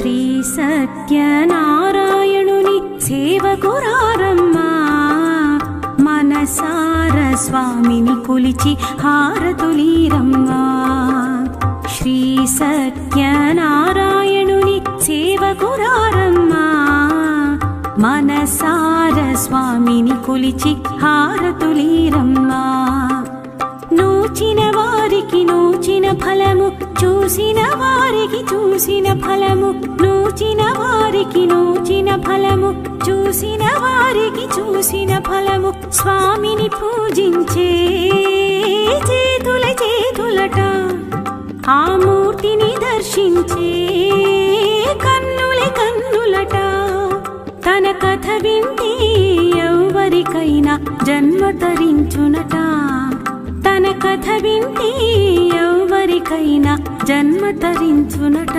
శ్రీ సత్యనారాయణుని సేవకురారమ్మా మనసార స్వామిని కొలిచి హారతులీరమ్మా శ్రీ సత్యనారాయణుని సేవకురారమ్మా మనసార స్వామిని కొలిచి హారతులీరమ్మా నూచిన వారికి నూచిన ఫలము చూసిన వారికి చూసిన ఫలము నూచిన వారికి నూచిన ఫలము చూసిన వారికి చూసిన ఫలము స్వామిని పూజించే చేతుల చేతులట ఆ మూర్తిని దర్శించే కన్నుల కన్నులట తన కథ వింటే ఎవరికైనా జన్మ తరించునట తన కథ వింటే ఎవరికైనా జన్మ తరించునట